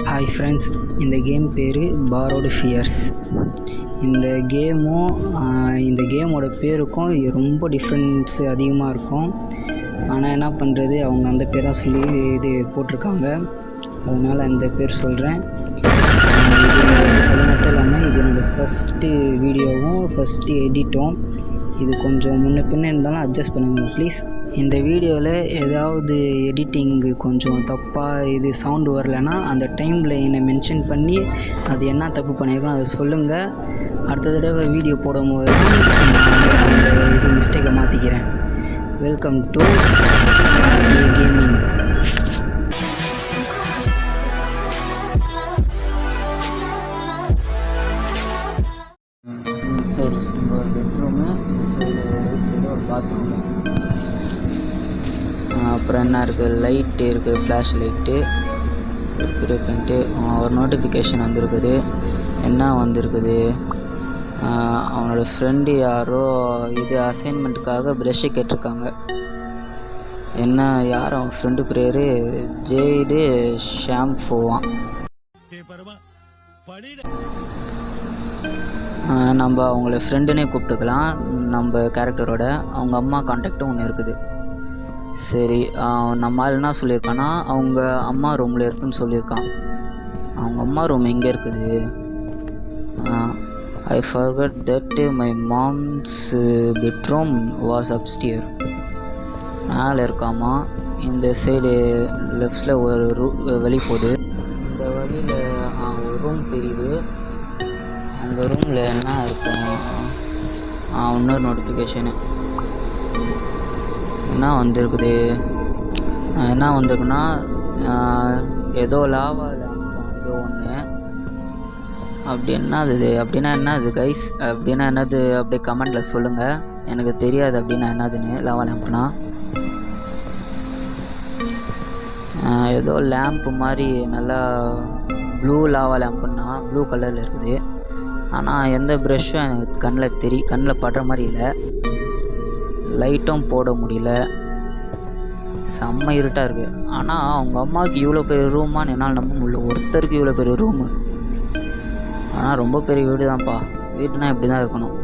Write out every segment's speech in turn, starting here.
Hi friends, இந்த game பேர் பாரோடு ஃபியர்ஸ். இந்த கேமோட பேருக்கும் ரொம்ப டிஃப்ரென்ஸ் அதிகமாக இருக்கும். ஆனால் என்ன பண்ணுறது, அவங்க அந்த பேர் தான் சொல்லி இது போட்டிருக்காங்க. அதனால் அந்த பேர் சொல்கிறேன். அது மட்டும் இல்லாமல் இது என்னோடய ஃபஸ்ட்டு வீடியோவும் ஃபஸ்ட்டு எடிட்டும். இது கொஞ்சம் முன்ன பின்ன இருந்தாலும் அட்ஜஸ்ட் பண்ணுங்கள் ப்ளீஸ். இந்த வீடியோவில் ஏதாவது எடிட்டிங்கு கொஞ்சம் தப்பாக இது சவுண்டு வரலைன்னா அந்த டைமில் என்னை மென்ஷன் பண்ணி அது என்ன தப்பு பண்ணியிருக்கோம் அதை சொல்லுங்கள். அடுத்த தடவை வீடியோ போடும்போது அந்த இது மிஸ்டேக்கை மாற்றிக்கிறேன். Welcome to gaming. சரி, இங்கே ஒரு பெட்ரூமு, இந்த சைடு ரைட் சைடு ஒரு பாத்ரூமு, அப்புறம் என்ன இருக்குது, லைட்டு இருக்குது, ஃப்ளாஷ் லைட்டு இருக்குன்ட்டு ஒரு நோட்டிஃபிகேஷன் வந்திருக்குது. என்ன வந்திருக்குது, அவனோட ஃப்ரெண்டு யாரோ இது அசைன்மெண்ட்டுக்காக ப்ரெஷ்ஷு கேட்டிருக்காங்க. என்ன யார் அவன் ஃப்ரெண்டு பேர்? ஜெய்டு ஷாம்ஃபோவான். நம்ம அவங்கள ஃப்ரெண்டுன்னே கூப்பிட்டுக்கலாம். நம்ம கேரக்டரோட அவங்க அம்மா கான்டாக்டும் ஒன்று இருக்குது. சரி, நம்ம ஆள் என்ன சொல்லியிருக்கான்னா அவங்க அம்மா ரூமில் இருக்குதுன்னு சொல்லியிருக்கான். அவங்க அம்மா ரூம் எங்கே இருக்குது? I forgot that my mom's bedroom was upstair. மேலே இருக்காமா. இந்த சைடு லெஃப்டில் ஒரு வழி போகுது. இந்த வழியில் ஒரு ரூம் தெரியுது. அந்த ரூமில் என்ன இருக்கும்? இன்னொரு நோட்டிஃபிகேஷனு என்ன வந்திருக்குது, என்ன வந்திருக்குன்னா ஏதோ லாவா ஏதோ ஒன்று. அப்படி அப்படின்னா என்னது கைஸ்? அப்படின்னா என்னது? அப்படியே கமெண்டில் சொல்லுங்கள். எனக்கு தெரியாது அப்படின்னா என்னதுன்னு. லாவா லேம்ப்னா ஏதோ லேம்ப்பு மாதிரி நல்லா ப்ளூ லாவா லேம்ப்புன்னா ப்ளூ கலரில் இருக்குது. ஆனால் எந்த ப்ரெஷ்ஷும் எனக்கு கண்ணில் படுற மாதிரி இல்லை. லைட்டும் போட முடியல, செம்ம இருட்டாக இருக்குது. ஆனால் அவங்க அம்மாவுக்கு இவ்வளோ பெரிய ரூமான்னு என்னால் நம்ப முடியல. ஒருத்தருக்கு இவ்வளோ பெரிய ரூமு. ஆனால் ரொம்ப பெரிய வீடு தான்ப்பா. வீடுனா இப்படி தான் இருக்கணும்.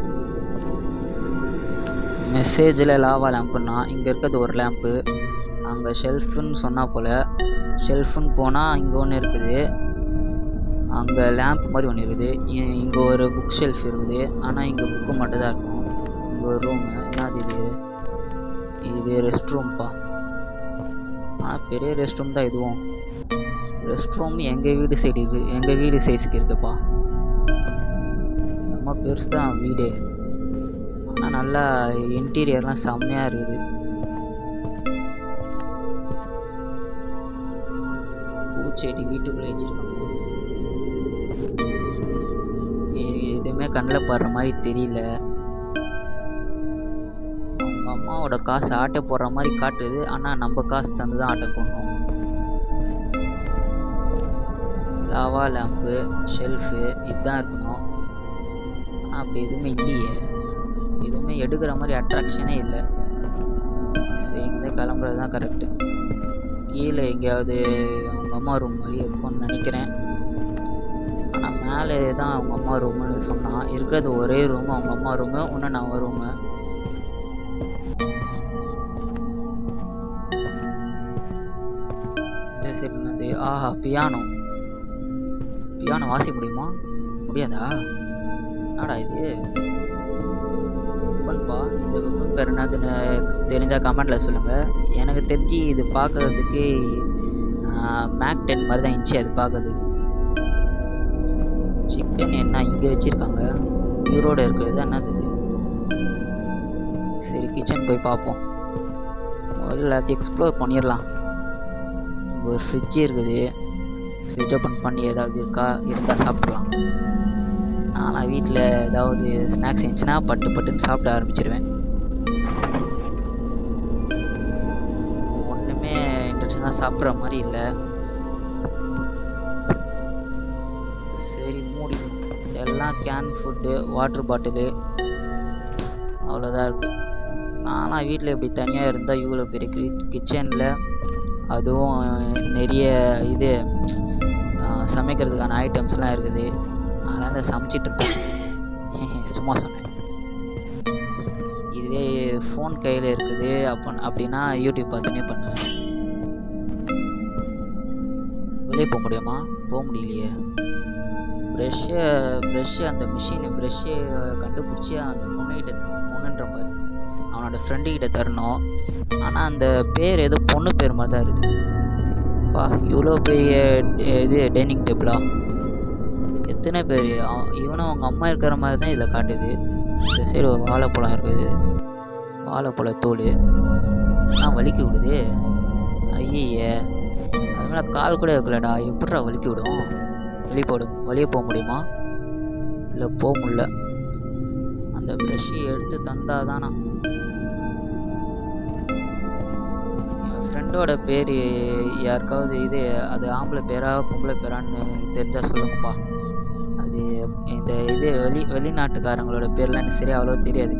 மெசேஜில் லாவா லேம்ப்புன்னா இங்கே இருக்கிறது ஒரு லேம்ப்பு. அங்கே ஷெல்ஃபுன்னு சொன்னால் போல். ஷெல்ஃபுன்னு போனால் இங்கே ஒன்று இருக்குது. அங்கே லேம்ப் மாதிரி ஒன்று இருக்குது. இங்கே ஒரு புக் ஷெல்ஃப் இருக்குது. ஆனால் இங்கே புக்கு மட்டும் தான் இருக்கும். இங்கே ஒரு ரூமு. என்னது இது ரெஸ்ட் ரூம்ப்பா. ஆனால் பெரிய ரெஸ்ட் ரூம் தான் இதுவும். ரெஸ்ட் ரூம் எங்கள் வீடு சைடு இருக்குது. எங்கள் வீடு சைஸுக்கு இருக்குப்பா. செம்ம பெருசு தான் வீடு. ஆனால் நல்லா இன்டீரியர்லாம் செம்மையாக இருக்குது. பூச்செடி வீட்டுக்குள்ளே வச்சுருக்காங்க. எதுவுமே கண்ணில் படுற மாதிரி தெரியல. அவங்க அம்மாவோட காசு ஆட்டை போடுற மாதிரி காட்டுது. ஆனால் நம்ம காசு தந்து தான் ஆட்டை போடணும். லாவா லேம்ப்பு, ஷெல்ஃபு இதுதான் இருக்கணும். ஆனால் அப்படி எதுவுமே இல்லையே. எதுவுமே எடுக்கிற மாதிரி அட்ராக்ஷனே இல்லை. சரி, இங்கே கிளம்புறது தான் கரெக்டு. கீழே எங்கேயாவது அவங்க அம்மா ரூம் மாதிரி இருக்கும்னு நினைக்கிறேன். ஆனால் மேலே தான் அவங்க அம்மா ரூமுன்னு சொன்னான். இருக்கிறது ஒரே ரூமு, அவங்க அம்மா ரூமு, இன்னும் நான் ரூமு. இந்த சைடு என்னது? ஆஹா, பியானோ வாசிக்க முடியுமா? முடியாதா? என்னடா இது? வெப்பன்பா. இந்த வெப்பன் பேர் என்னதுன்னு தெரிஞ்சால் கமெண்டில் சொல்லுங்கள். எனக்கு தெரிஞ்சு இது பார்க்குறதுக்கு மேக் 10 மாதிரி தான் இருந்துச்சு அது பார்க்குறதுக்கு. சிக்கன் என்ன இங்கே வச்சுருக்காங்க? ஈரோடு இருக்கிறது என்னது இது? சரி, கிச்சன் போய் பார்ப்போம். முதல்ல எல்லாத்தையும் எக்ஸ்ப்ளோர் பண்ணிடலாம். இங்கே ஒரு ஃப்ரிட்ஜு இருக்குது. ஃப்ரிட்ஜ் ஓப்பன் பண்ணி ஏதாவது இருந்தால் சாப்பிட்லாம். நான் வீட்டில் ஏதாவது ஸ்நாக்ஸ் இருந்துச்சுன்னா பட்டுன்னு சாப்பிட ஆரம்பிச்சிடுவேன். ஒன்றுமே இன்ட்ரெஸ்டிங்காக சாப்பிட்ற மாதிரி இல்லை. சரி, மூடி. எல்லாம் கேன் ஃபுட்டு, வாட்டர் பாட்டிலு, அவ்வளோதான் இருக்குது. நானும் வீட்டில் இப்படி தனியாக இருந்தால் இவ்வளோ பெரிய கிச்சனில் அதுவும் நிறைய இது சமைக்கிறதுக்கான ஐட்டம்ஸ்லாம் இருக்குது. அதெல்லாம் இந்த சமைச்சிட்ருப்பேன். சும்மா சொன்னேன். இதுவே ஃபோன் கையில் இருக்குது அப்படின்னா யூடியூப் பார்த்துனே பண்ணுவேன். வெளியே போக முடியுமா? போக முடியலையே. ப்ரெஷ்ஷு அந்த மிஷினு ப்ரெஷ்ஷு கண்டுபிடிச்சி அந்த பொண்ணுன்ற மாதிரி அவனோட ஃப்ரெண்டுக்கிட்ட தரணும். ஆனால் அந்த பேர் ஏதோ பொண்ணு பேர் மாதிரி தான் இருக்குது. இவ்வளோ பெரிய இது டைனிங் டேபிளா? எத்தனை பேர்? இவனும் அவங்க அம்மா இருக்கிற மாதிரி தான் இதில் காட்டுது. இந்த சைடு ஒரு வாழைப்பழம் இருக்குது, வாழைப்பழத்தோடு. வலிக்கி விடுது. ஐயே, அதனால் கால் கூட வைக்கலடா. எப்படா வலிக்கி விடும்? வெளியே போக முடியுமா? இல்லை, போக முடியல. அந்த ப்ரஷ்ஷை எடுத்து தந்தாதானா? என் ஃப்ரெண்டோட பேர் யாருக்காவது அது ஆம்பளை பேரா பொம்பளை பேரான்னு தெரிஞ்சால் சொல்லுங்கப்பா. அது இந்த வெளிநாட்டுக்காரங்களோட பேர்லாம் எனக்கு சரியாக அவ்வளோ தெரியாது.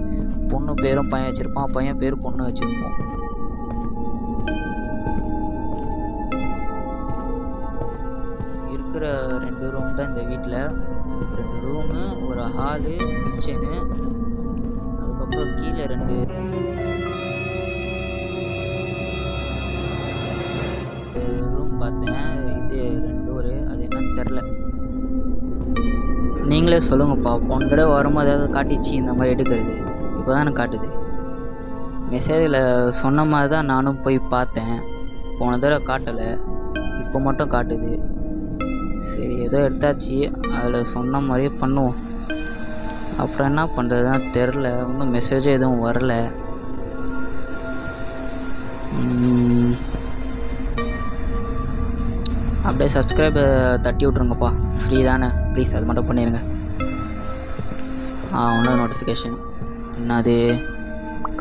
பொண்ணு பேரும் பையன் வச்சுருப்பான், பையன் பேர் பொண்ணு வச்சுருப்போம். இருக்கிற 2 ரூம் தான் இந்த வீட்டில். 2 ரூமு, ஒரு ஹாலு, கிச்சனு, அதுக்கப்புறம் கீழே 2 ரூம் பார்த்தேன். இது 2 டோரு. அது என்னன்னு தெரில. நீங்களே சொல்லுங்கப்பா. போன தடவை வரும்போது ஏதாவது காட்டிச்சு இந்த மாதிரி எடுக்கிறது? இப்போ தானே காட்டுது. மெசேஜில் சொன்ன மாதிரி தான் நானும் போய் பார்த்தேன். போன தடவை காட்டலை, இப்போ மட்டும் காட்டுது. சரி, ஏதோ எடுத்தாச்சு. அதில் சொன்ன மாதிரியே பண்ணுவோம். அப்புறம் என்ன பண்ணுறது தான் தெரில. இன்னும் மெசேஜும் எதுவும் வரல. அப்படியே சப்ஸ்கிரைப் தட்டி விட்ருங்கப்பா. ஃப்ரீ தானே, ப்ளீஸ் அது மட்டும் பண்ணிடுங்க. ஒன்றும் நோட்டிஃபிகேஷன் என்னது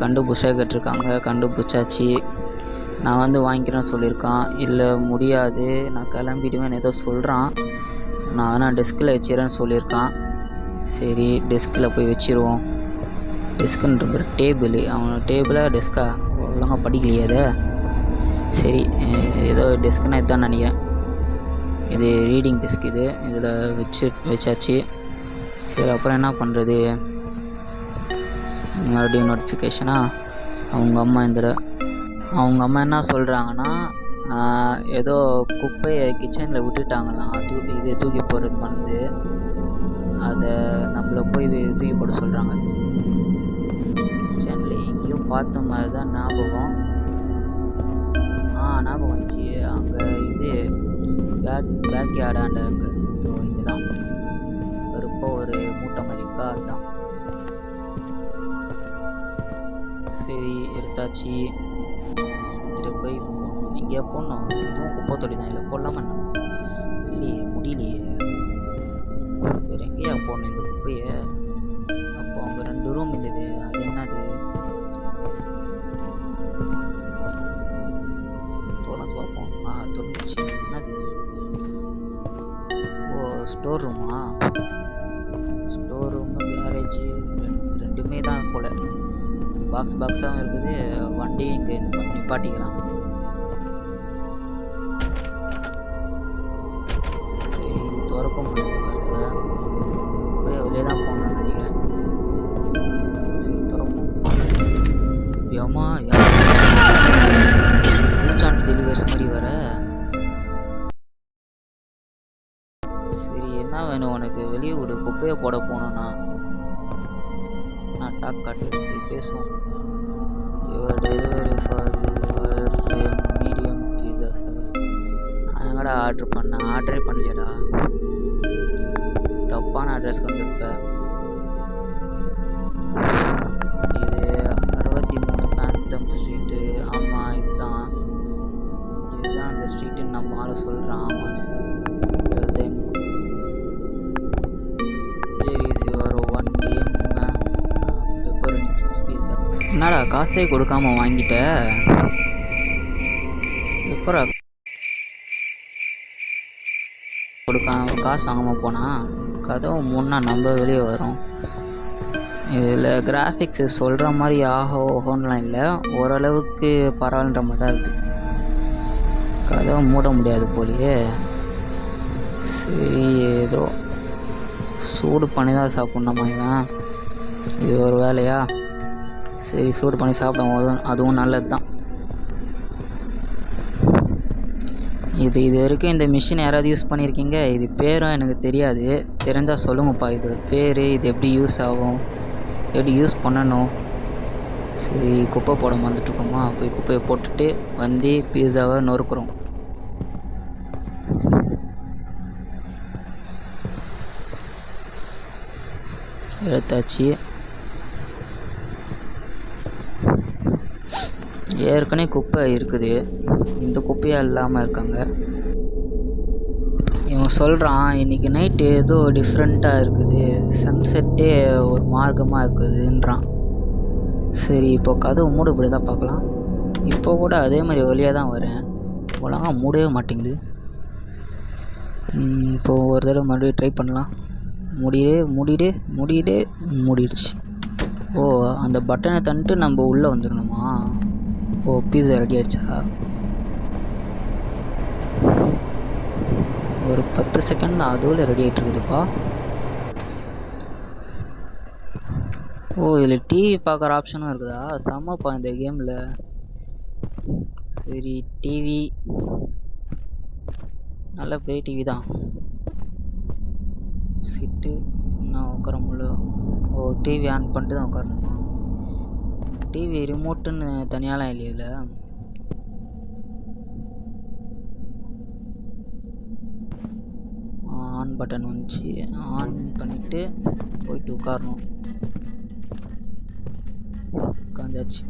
கண்டுபிடிச்சா கேட்டிருக்காங்க. கண்டுபிடிச்சாச்சு. நான் வாங்கிக்கிறேன்னு சொல்லியிருக்கான். இல்லை, முடியாது, நான் கிளம்பிடுவேன் ஏதோ சொல்கிறான். நான் வேணால் டெஸ்கில் வச்சிடறேன்னு சொல்லியிருக்கான். சரி, டெஸ்கில் போய் வச்சிருவோம். டெஸ்க்குன்ற பேர் டேபிள். அவன் டேபிளாக டெஸ்க்கா? ஒழுங்காக படிக்கலையே அதை. சரி, ஏதோ டெஸ்க்குன்னா இதுதான் நினைக்கிறேன். இது ரீடிங் டெஸ்க். இதில் வச்சாச்சு. சரி, அப்புறம் என்ன பண்ணுறது? மறுபடியும் நோட்டிஃபிகேஷனா? அவங்க அம்மா என்ன சொல்கிறாங்கன்னா, ஏதோ குப்பையை கிச்சனில் விட்டுட்டாங்களாம். இது தூக்கி போடுறது மறந்து அதை நம்மளை போய் தூக்கி போட சொல்கிறாங்க. கிச்சனில் எங்கேயோ பார்த்த மாதிரி தான் ஞாபகம். ஞாபகம் வந்துச்சு. அங்கே பேக் யார்டாண்ட அங்கே இங்கே தான் வெறுப்போ ஒரு மூட்டை மல்லிக்கா. அதுதான். சரி, எடுத்தாச்சு. எடுத்துகிட்டு போய் எங்கேயா போடணும். இதுவும் குப்பை தொட்டி தான். இல்லை, போடலாமா? என்ன இல்லையே, முடியலையே. வேறு எங்கேயா போடணும் இந்த குப்பையை? அப்போ அங்கே 2 ரூம் இருந்தது. அது என்னது? திறந்து பார்ப்போம். தொட்டுச்சு. என்னது? ஸ்டோர் ரூமா? ஸ்டோர் ரூமு, கேரேஜு ரெண்டுமே தான் போல். பாக்ஸாகவும் இருக்குது. வண்டியும் இங்கே நிப்பாட்டிக்கலாம். சரி, இது திறக்க முடியாது. போய் வெளியே தான் போகணும்னு நினைக்கிறேன். சரி, திறப்போம். ஏமா பூச்சாண்டி டெலிவரிஸ் மாதிரி வர. சரி, என்ன வேணும் உனக்கு? வெளியே விடு. குப்பையை போட போகணும்னா நான் டாக் காட்டு. சரி, பேசுவோம். Your delivery for medium pizza sir. நான் எங்கடா ஆர்டர் பண்ணேன்? ஆர்டரே பண்ணலையடா. தப்பான அட்ரஸ்க்கு வந்திருப்பேன். இது 63 பேந்தம் ஸ்ட்ரீட்டு. ஆமாம், இதுதான் அந்த ஸ்ட்ரீட்டுன்னு நம்ம ஆளை சொல்கிறான். ஆமான்னு. Then here is your 1 game pepper pizza. என்னடா காசே கொடுக்காம வாங்கிட்ட? எப்பரா கொடுக்காம காசு வாங்காமல் போனால் கதவு முன்னா நம்ம வெளியே வரும். இதில் கிராஃபிக்ஸு சொல்கிற மாதிரி ஓஹோன்லாம் இல்லை, ஓரளவுக்கு பரவாயில்லன்ற மாதிரி தான் இருக்குது. கதவை மூட முடியாது போலியே. சரி, ஏதோ சூடு பண்ணி தான் சாப்பிட்ணுமா இவன்? இது ஒரு வேலையா? சரி, சூடு பண்ணி சாப்பிடும் அதுவும் நல்லது தான். இது வரைக்கும் இந்த மிஷின் யாராவது யூஸ் பண்ணியிருக்கீங்க? இது பேரும் எனக்கு தெரியாது. தெரிஞ்சால் சொல்லுங்கப்பா. இதோட பேர், இது எப்படி யூஸ் ஆகும், எப்படி யூஸ் பண்ணணும். சரி, குப்பை போட வந்துட்டுருக்கோமா, போய் குப்பையை போட்டுட்டு வந்து பீஸாவை நொறுக்குறோம். எடுத்தாச்சு. ஏற்கனவே குப்பை இருக்குது, இந்த குப்பையாக இல்லாமல் இருக்காங்க. இவன் சொல்கிறான் இன்றைக்கி நைட்டு ஏதோ டிஃப்ரெண்ட்டாக இருக்குது, சன்செட்டே ஒரு மார்க்கமாக இருக்குதுன்றான். சரி, இப்போ கதவு மூடப்படி தான் பார்க்கலாம். இப்போ கூட அதே மாதிரி வழியாக தான் வரேன், ஒழுங்கா மூடவே மாட்டேங்குது. இப்போது ஒரு தடவை மறுபடியும் ட்ரை பண்ணலாம். மூடிடுச்சு. ஓ, அந்த பட்டனை தந்துட்டு நம்ம உள்ளே வந்துடணுமா? ஓ, பீஸா ரெடி ஆகிடுச்சா? ஒரு 10 செகண்ட் தான், அதுவும் ரெடி ஆகிட்டு இருக்குதுப்பா. ஓ, இதில் டிவி பார்க்குற ஆப்ஷனும் இருக்குதா? செம்மப்பா இந்த கேமில். சரி, டிவி நல்ல பெரிய டிவி தான். சிட்டு நான் உட்கார முடியல. ஓ, டிவி ஆன் பண்ணிட்டு தான் உட்காரணுமா? டிவி ரிமோட்டுன்னு தனியாலாம் இல்லையா இதில்? ஆன் பட்டன் வந்துச்சு, ஆன் பண்ணிவிட்டு போயிட்டு உட்காரணும். உட்காந்தாச்சு.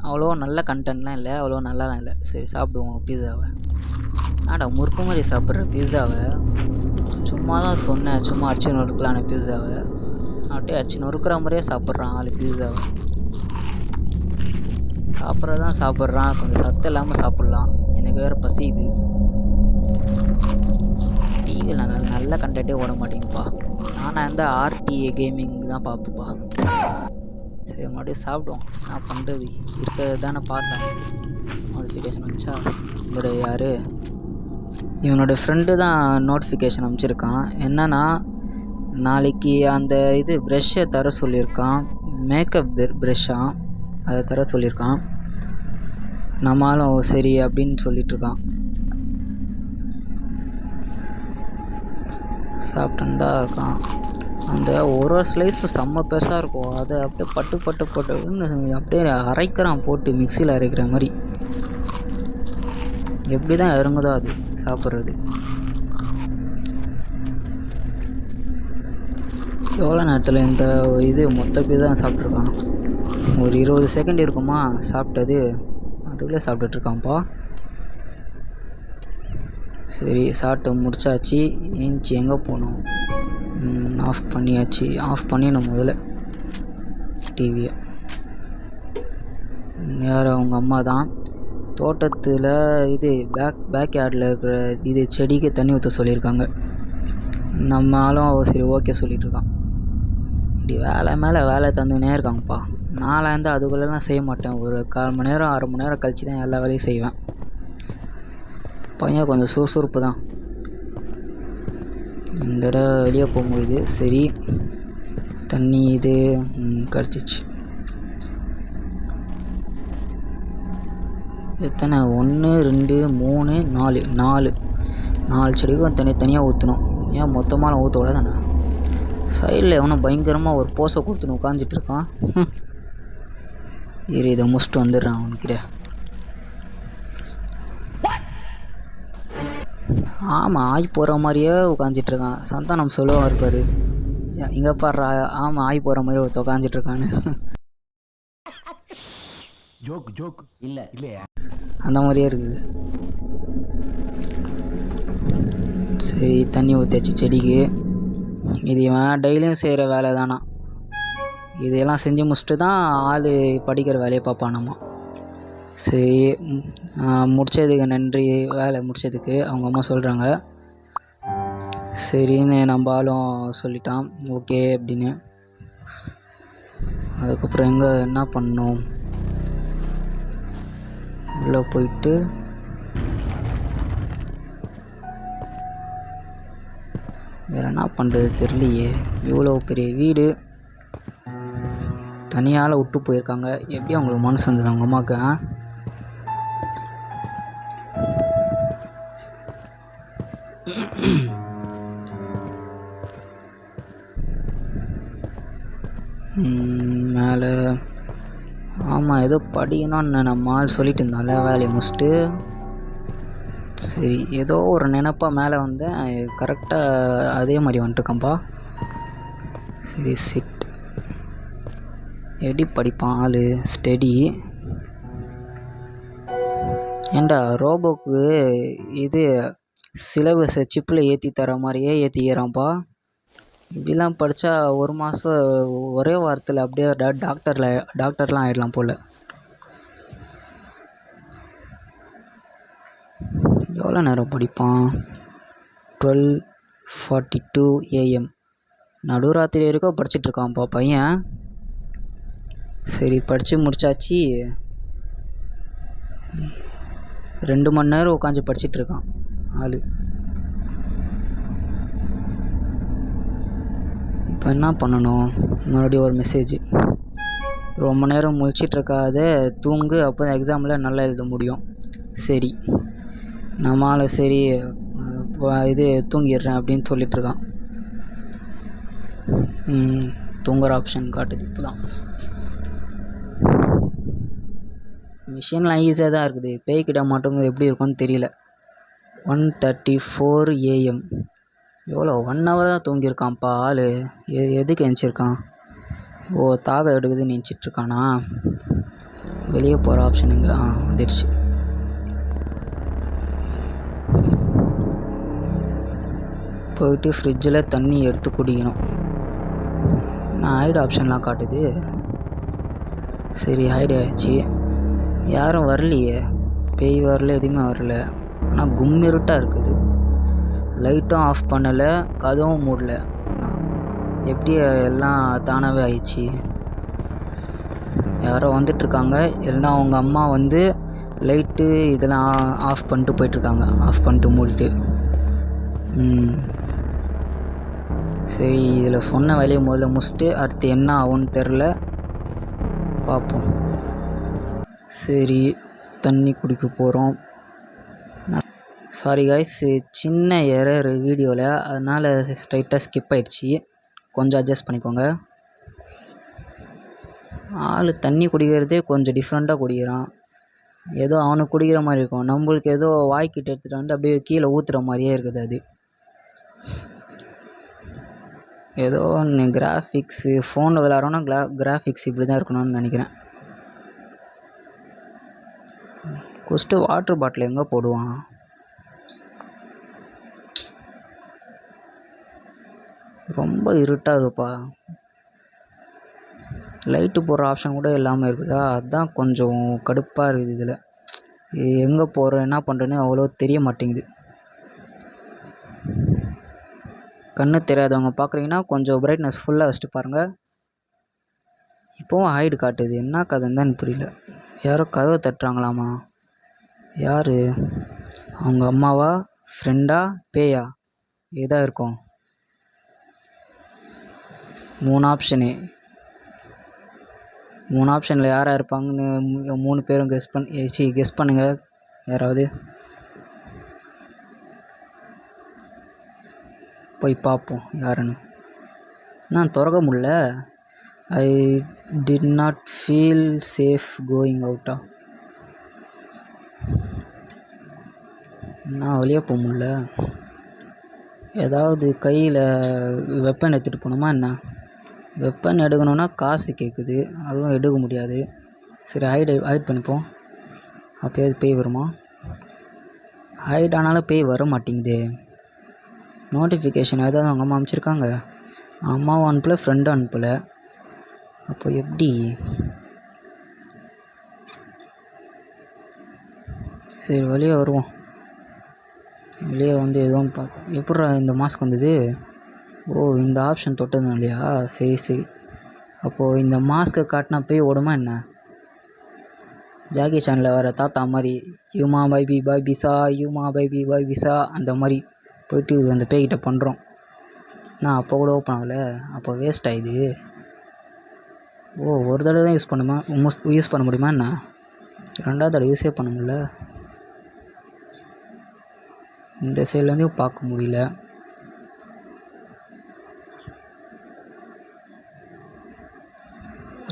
அவ்வளோ நல்ல கண்டென்ட்லாம் இல்லை, அவ்வளோ நல்லாலாம் இல்லை. சரி, சாப்பிடுவோம் பீஸாவை. ஆடா, முறுக்கு மாதிரி சாப்பிட்ற பீஸாவை சும்மா தான் சொன்னேன், சும்மா அடிச்சு நொறுக்கலான பீஸாவை அப்படியே அடிச்சு நொறுக்கிற மாதிரியே சாப்பிட்றான் ஆள் பீஸாவை. சாப்பிட்றதான் சாப்பிட்றான், கொஞ்சம் சத்தம் இல்லாமல் சாப்பிட்லாம். எனக்கு வேறு பசியுது. டிவியில் நல்ல கண்டென்ட்டே ஓட மாட்டேங்குப்பா. நானாக இருந்தால் ஆர்டிஏ கேமிங் தான் பார்ப்பேப்பா. சரி, மறுபடியும் சாப்பிடுவோம். நான் பண்ணுறது இருக்கிறது தானே பார்த்தேன். நோட்டிஃபிகேஷன் வந்துச்சா? இதோட யார்? இவனோட ஃப்ரெண்டு தான் நோட்டிஃபிகேஷன் அனுப்பிச்சிருக்கான். என்னன்னா, நாளைக்கு அந்த இது ப்ரெஷ்ஷை தர சொல்லியிருக்கான், மேக்கப் ப்ரெஷ்ஷாக, அதை தர சொல்லியிருக்கான். நம்மளும் சரி அப்படின்னு சொல்லிகிட்ருக்கான். சாப்பிட்டுன்னு தான் இருக்கான். அந்த ஒரு ஸ்லைஸும் செம்ம பெருசாக இருக்கும், அதை அப்படியே பட்டுன்னு அப்படியே அரைக்கிறான், போட்டு மிக்சியில் அரைக்கிற மாதிரி. எப்படி தான் இறங்குதோ அது சாப்பிட்றது. எவ்வளோ நேரத்தில் இந்த இது மொத்த பீஸா தான் சாப்பிட்ருக்கான்? ஒரு 20 செகண்ட் இருக்குமா சாப்பிட்டது, அதுக்குள்ளே சாப்பிட்டுட்ருக்கான்ப்பா. சரி, சாப்பிட்டு முடிச்சாச்சு. ஏஞ்சி எங்கே போகணும்? ஆஃப் பண்ணியாச்சு. ஆஃப் பண்ணிடணும் முதல்ல டிவியை. யார்? அவங்க அம்மா தான். தோட்டத்தில் இது பேக் யார்டில் இருக்கிற இது செடிக்கு தண்ணி ஊற்ற சொல்லியிருக்காங்க. நம்மளும் சரி ஓகே சொல்லிகிட்ருக்கான். இப்படி வேலை மேலே வேலை தந்துக்கினே இருக்காங்கப்பா. நாளாக இருந்தால் அதுக்குள்ளெல்லாம் செய்ய மாட்டேன். ஒரு 1/4 மணி நேரம் 1/2 மணி நேரம் கழிச்சு தான் எல்லா வேலையும் செய்வேன். பையன் கொஞ்சம் சுறுசுறுப்பு தான். இந்த தடவை வெளியே போக முடியுது. சரி, தண்ணி இது கிடச்சிச்சு. எத்தனை? 1 2 3 4 4 செடிக்கும் தனித்தனியாக ஊற்றணும். ஏன் மொத்தமாக ஊற்ற விட தானே? சைடில் எவனும் பயங்கரமாக ஒரு போஸை கொடுத்துன்னு உட்காந்துட்ருக்கான். இதை முடிச்சுட்டு வந்துடுறான் அவனுக்கிட்ட. ஆமாம், ஆய் போகிற மாதிரியே உட்காந்துட்ருக்கான். சந்தானம் சொல்லுவான் இருப்பார், இங்கே பாடுறா, ஆமாம் ஆய் போகிற மாதிரி ஒருத்த உட்காந்துட்ருக்கான்னு. ஜோக் இல்லையா? அந்த மாதிரியே இருக்குது. சரி, தண்ணி ஊற்றியாச்சு செடிக்கு. இது இவன் டெய்லியும் செய்கிற வேலை தானா. இதையெல்லாம் செஞ்சு முடிச்சுட்டு தான் ஆள் படிக்கிற வேலையை பார்ப்பானாமா. சரி, முடித்ததுக்கு நன்றி, வேலை முடித்ததுக்கு அவங்க அம்மா சொல்கிறாங்க. சரின்னு நம்ம ஆளும் சொல்லிட்டான் ஓகே அப்படின்னு. அதுக்கப்புறம் என்ன பண்ணோம்? உள்ளே போயிட்டு வேறு என்ன பண்ணுறது தெரியலையே. இவ்வளோ பெரிய வீடு தனியால் விட்டு போயிருக்காங்க. எப்படி அவங்களுக்கு மனசு வந்தது அவங்க அம்மாவுக்கு? மேலே ஆமாம் ஏதோ படிக்கணும்னு நம்ம ஆள் சொல்லிட்டு இருந்தால வேலையை முடிச்சுட்டு. சரி ஏதோ ஒரு நினப்பாக மேலே வந்தேன், கரெக்டாக அதே மாதிரி வந்துட்டுருக்கான்ப்பா. சரி சிட். எப்படி படிப்பான் ஆள்? ஸ்டடி. ஏண்டா ரோபோக்கு இது சிலபஸை சிப்பில் ஏற்றி தர மாதிரியே ஏற்றிக்கிறான்ப்பா. இப்படிலாம் படித்தா ஒரு மாதம் ஒரே வாரத்தில் அப்படியே டாக்டர்லாம் ஆகிடலாம் போல். எவ்வளோ நேரம் படிப்பான்? 12:42 AM. நடுராத்திரி வரைக்கும் படிச்சிட்ருக்கான்ப்பா பையன். சரி படித்து முடிச்சாச்சு. 2 மணி நேரம் உட்காந்து படிச்சிட்ருக்கான் ஆள். இப்போ என்ன பண்ணணும்? மறுபடியும் ஒரு மெசேஜ். ரொம்ப நேரம் முழிச்சிட்ருக்காத, தூங்கு, அப்போ தான் எக்ஸாமில் நல்லா எழுத முடியும். சரி நம்மளால் சரி இது தூங்கிடுறேன் அப்படின்னு சொல்லிகிட்ருக்கான். தூங்குற ஆப்ஷன் காட்டுது இப்போ தான். மிஷின்லாம் ஈஸியாக தான் இருக்குது, பேய்கிட்ட மட்டும் எப்படி இருக்கும்னு தெரியல. 1:34 AM. எவ்வளோ 1 hour தான் தூங்கியிருக்கான்ப்பா ஆள். எதுக்கு எழுந்திருக்கான்? ஓ தாக எடுக்குதுன்னு நினச்சிட்ருக்கானா? வெளியே போகிற ஆப்ஷன் இங்கே வந்துடுச்சு. போயிட்டு ஃப்ரிட்ஜில் தண்ணி எடுத்து குடிக்கணும். நான் ஹைட் ஆப்ஷன்லாம் காட்டுது. சரி ஹைட் ஆகிடுச்சு. யாரும் வரலையே, பேய் வரல, எதுவுமே வரல. ஆனால் கும்மிருட்டாக இருக்குது. லைட்டும் ஆஃப் பண்ணலை, கதவும் மூடல. எப்படி எல்லாம் தானாகவே ஆயிடுச்சு. யாரோ வந்துட்டுருக்காங்க. எல்லாம் அவங்க அம்மா வந்து லைட்டு இதெல்லாம் ஆஃப் பண்ணிட்டு போயிட்டுருக்காங்க, ஆஃப் பண்ணிட்டு மூடிட்டு. சரி இதில் சொன்ன வேலையை முதல்ல முடிச்சுட்டு அடுத்து என்ன ஆகும்னு தெரில, பார்ப்போம். சரி தண்ணி குடிக்க போகிறோம். சாரி காய்ஸ், சின்ன எரர் வீடியோவில், அதனால் ஸ்ட்ரைட்டாக ஸ்கிப் ஆகிடுச்சி. கொஞ்சம் அட்ஜஸ்ட் பண்ணிக்கோங்க. ஆள் தண்ணி குடிக்கிறதே கொஞ்சம் டிஃப்ரெண்ட்டாக குடிக்கிறான். ஏதோ அவனுக்கு குடிக்கிற மாதிரி இருக்கும், நம்மளுக்கு ஏதோ வாய்க்கிட்ட எடுத்துகிட்டு வந்து அப்படியே கீழே ஊற்றுற மாதிரியே இருக்குது. அது ஏதோ ஒன்று கிராஃபிக்ஸு ஃபோனில் விளாட்றோன்னா கிராஃபிக்ஸ் இப்படி தான் இருக்கணும்னு நினைக்கிறேன். ஃபஸ்ட்டு வாட்டர் பாட்டில் எங்கே போடுவான்? ரொம்ப இருட்டாக இருக்குப்பா. லைட்டு போடுற ஆப்ஷன் கூட இல்லாமல் இருக்குதா? அதுதான் கொஞ்சம் கடுப்பாக இருக்குது. இதில் எங்கே போகிறோம் என்ன பண்ணுறேன்னு அவ்வளோ தெரிய மாட்டேங்குது. கண்ணு தெரியாதவங்க பார்க்குறீங்கன்னா கொஞ்சம் பிரைட்னஸ் ஃபுல்லாக வச்சுட்டு பாருங்கள். இப்போவும் ஹைடு காட்டுது, என்ன கதைன்னு தான் புரியல. யாரோ கதவை தட்டுறாங்களாமா? யார்? அவங்க அம்மாவா, ஃப்ரெண்டா, பேயா? இதாக இருக்கும். 3 ஆப்ஷனு. 3 ஆப்ஷனில் யாராக இருப்பாங்கன்னு 3 பேரும் கெஸ் பண்ணுங்கள் யாராவது. போய் பார்ப்போம் யாருன்னு. நான் திறக்க முடியல. I did not feel safe going outta. நான் வெளியே போக முடியல. ஏதாவது கையில் வெப்பன் எடுத்துகிட்டு போகணுமா என்ன? வெப்பன் எடுக்கணுன்னா காசு கேட்குது, அதுவும் எடுக்க முடியாது. சரி ஹைட் பண்ணிப்போம். அப்போயாவது பேய் வருமா? ஹைட் ஆனாலும் பேய் வர மாட்டேங்குது. நோட்டிஃபிகேஷன் ஏதாவது அவங்க அம்மா அனுப்பிச்சிருக்காங்க. அம்மாவும் அனுப்பலை, ஃப்ரெண்டும் அனுப்பலை. அப்போ எப்படி? சரி வெளியே வருவோம். வெளியே வந்து எதுவும் பார்த்தோம். எப்பட்றா இந்த மாஸ்க் வந்தது? ஓ இந்த ஆப்ஷன் தொட்டதும் இல்லையா? சரி அப்போது இந்த மாஸ்க்கை காட்டினா போய் ஓடுமா என்ன? ஜாக்கி சேனலில் வர தாத்தா மாதிரி யூமா பை பிசா, யூமா பை பிசா, அந்த மாதிரி போயிட்டு அந்த பேய்கிட்ட பண்ணுறோம். நான் அப்போ கூட ஓப்பன் ஆகல, அப்போ வேஸ்ட் ஆகுது. ஓ, ஒரு தடவை தான் யூஸ் பண்ணுமா, யூஸ் பண்ண முடியுமா என்ன? ரெண்டாவது தடவை யூஸே பண்ண முடியல. இந்த சைட்லேருந்து பார்க்க முடியல.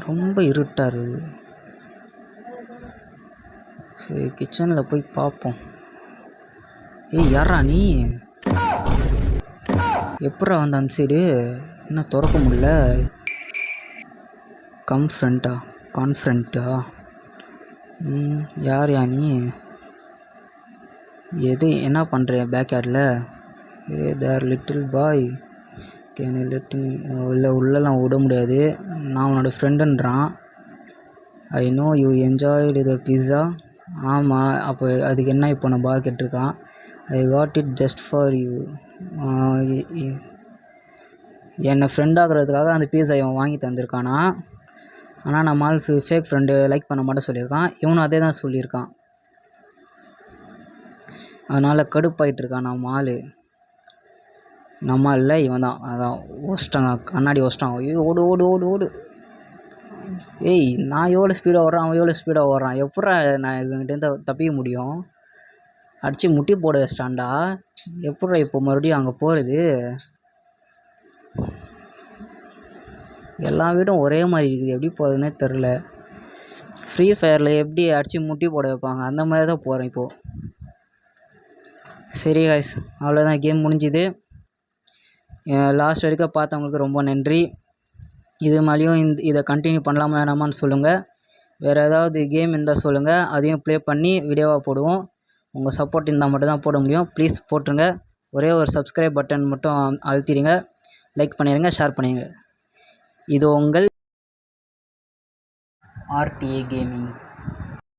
ரொம்ப இருட்டாக இருக்குது. சரி, கிச்சனில் போய் பார்ப்போம். ஏய், யாரா நீ? எப்பட்றா வந்த அந்த சைடு? இன்னும் திறக்க முடியல. கான்ஃபரண்ட்டா? யார் நீ? என்ன பண்ணுற பேக் யார்டில்? There little boy, can you let me? இல்லை, உள்ளெல்லாம் விட முடியாது. நான் உன்னோட ஃப்ரெண்டுன்றான். I know you enjoyed the pizza. ஆமாம், அப்போ அதுக்கு என்ன இப்போ நான் பார் கேட்டிருக்கான். I got it just for you. என்னை ஃப்ரெண்ட் ஆகிறதுக்காக அந்த பீஸா இவன் வாங்கி தந்திருக்கானா. ஆனால் நம்ம ஆள் ஃபேக் ஃப்ரெண்டு லைக் பண்ண மாட்டேன் சொல்லியிருக்கான். இவனும் அதே தான் சொல்லியிருக்கான். அதனால் கடுப்பாயிட்ருக்கான் நம்ம ஆள். நம்ம இல்லை, இவன் தான். அதான் ஒஸ்ட்டாங்க, கண்ணாடி ஒஸ்ட்டான். ஐயோ, ஓடு ஓடு ஓடு ஓடு. ஏய், நான் எவ்வளோ ஸ்பீடாக ஓடுறான், அவன் எவ்வளோ ஸ்பீடாக ஓடுறான். எப்பட்றா நான் இவங்கிட்டேருந்து தப்பிக்க முடியும்? அடித்து முட்டி போட வச்சிட்டான்டா. எப்பட்றா இப்போ மறுபடியும் அங்கே போகிறது? எல்லா வீடும் ஒரே மாதிரி இருக்குது, எப்படி போகிறதுனே தெரில. ஃப்ரீ ஃபயரில் எப்படி அடித்து முட்டி போட வைப்பாங்க, அந்த மாதிரி தான் போகிறேன் இப்போது. சரி காய்ஸ், அவ்வளோதான், கேம் முடிஞ்சுது. லாஸ்ட் வரைக்கும் பார்த்தவங்களுக்கு ரொம்ப நன்றி. இது மாதிரியும் இதை கண்டினியூ பண்ணலாமா வேணாமான்னு சொல்லுங்கள். வேறு ஏதாவது கேம் இருந்தால் சொல்லுங்கள், அதையும் ப்ளே பண்ணி வீடியோவாக போடுவோம். உங்கள் சப்போர்ட் இருந்தால் மட்டும் தான் போட முடியும். ப்ளீஸ் போட்டுருங்க. ஒரே ஒரு சப்ஸ்கிரைப் பட்டன் மட்டும் அழுத்திடுங்க. லைக் பண்ணிடுங்க, ஷேர் பண்ணிடுங்க. இது உங்கள் RTA கேமிங்.